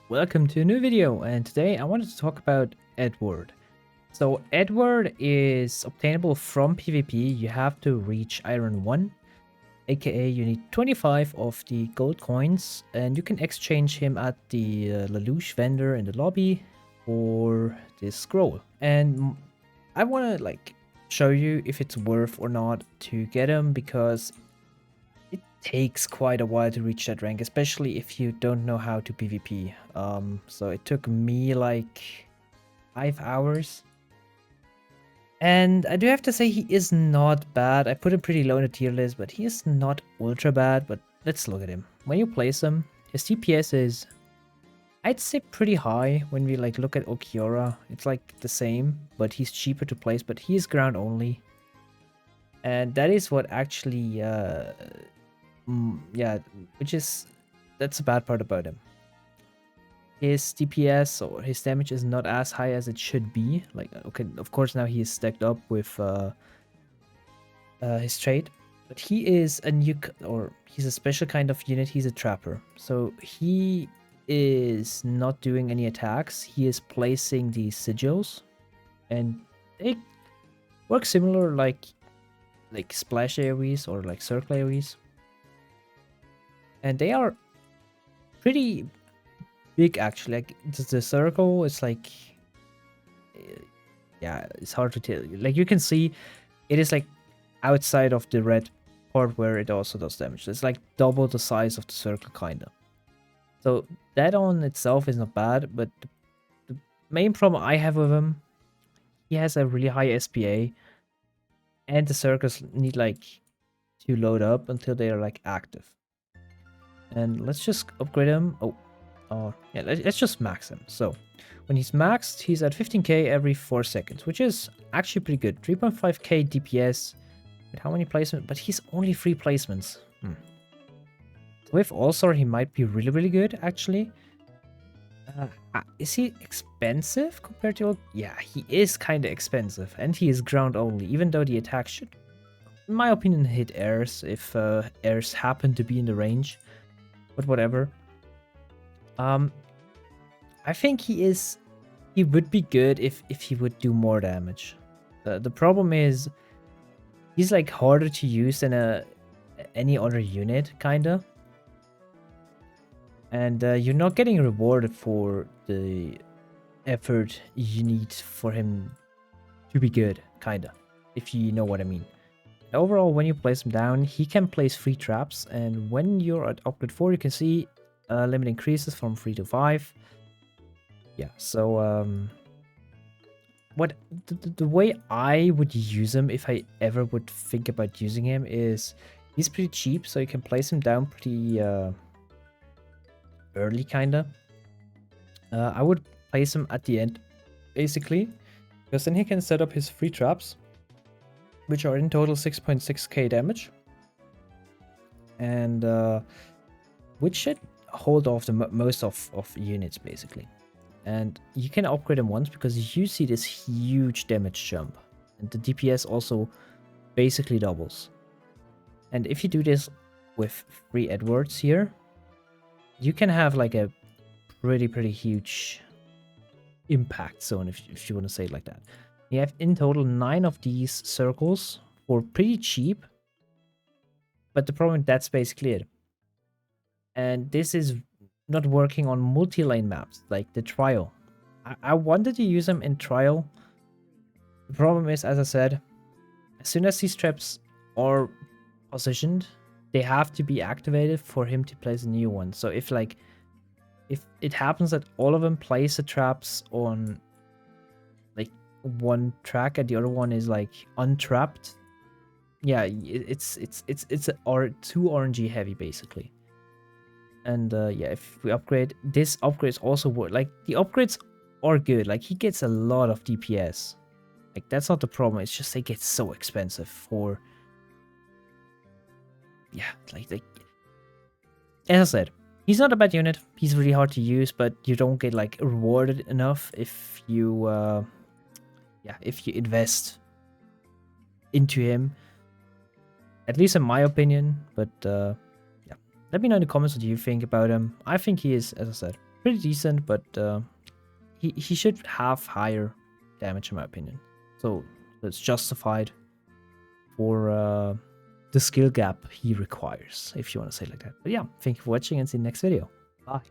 Welcome to a new video, and today I wanted to talk about Edward. So Edward is obtainable from PvP. You have to reach Iron 1, aka you need 25 of the gold coins, and you can exchange him at the Lelouch vendor in the lobby for this scroll. And I want to show you if it's worth or not to get him, because it takes quite a while to reach that rank, especially if you don't know how to PvP. So it took me like 5 hours. And I do have to say he is not bad. I put him pretty low in the tier list, but he is not ultra bad. But let's look at him. When you place him, his DPS is, I'd say, pretty high. When we look at Okiora, it's like the same, but he's cheaper to place, but he is ground only. And that is what actually yeah, that's the bad part about him. His DPS or his damage is not as high as it should be. Okay, of course now he is stacked up with his trait, but he is a he's a special kind of unit. He's a trapper, so he is not doing any attacks. He is placing these sigils, and they work similar like splash AoEs or like circle AoEs. And they are pretty big, actually. Like the circle is like, yeah, it's hard to tell. Like you can see, it is like outside of the red part where it also does damage. It's like double the size of the circle, kinda. So that on itself is not bad, but the main problem I have with him, he has a really high SPA, and the circles need to load up until they are active. And let's just upgrade him. Yeah, let's just max him. So when he's maxed, he's at 15k every 4 seconds, which is actually pretty good. 3.5k DPS with how many placements? But he's only 3 placements. With All-Star, he might be really good, actually. Is he expensive compared to... Yeah, he is kind of expensive, and he is ground only, even though the attack should, in my opinion, hit airs if airs happen to be in the range. But whatever. I think he would be good if he would do more damage. The problem is he's harder to use than any other unit, kinda. And you're not getting rewarded for the effort you need for him to be good, kinda, if you know what I mean. Overall, when you place him down, he can place 3 traps, and when you're at upgrade 4, you can see limit increases from 3 to 5. Yeah, so the way I would use him, if I ever would think about using him, is he's pretty cheap, so you can place him down pretty early, kinda. I would place him at the end, basically, because then he can set up his 3 traps, which are in total 6.6k damage, and which should hold off the most of units, basically. And you can upgrade him once because you see this huge damage jump, and the DPS also basically doubles. And if you do this with 3 Edwards here, you can have a pretty huge impact zone, if you want to say it like that. You have in total 9 of these circles for pretty cheap, but the problem, that's basically it. And this is not working on multi-lane maps like the trial. I wanted to use them in trial. The problem is, as I said, as soon as these traps are positioned, they have to be activated for him to place a new one. So if it happens that all of them place the traps on one track and the other one is untrapped, yeah, it's too RNG heavy, basically. And yeah, if we upgrade, this upgrades also work. The upgrades are good. He gets a lot of DPS. That's not the problem. It's just they get so expensive for... Yeah, as I said, he's not a bad unit. He's really hard to use, but you don't get rewarded enough if you if you invest into him. At least in my opinion. But yeah, let me know in the comments what you think about him. I think he is, as I said, pretty decent, but he should have higher damage in my opinion. So it's justified for the skill gap he requires, if you want to say it like that. But yeah, thank you for watching and see you in the next video. Bye.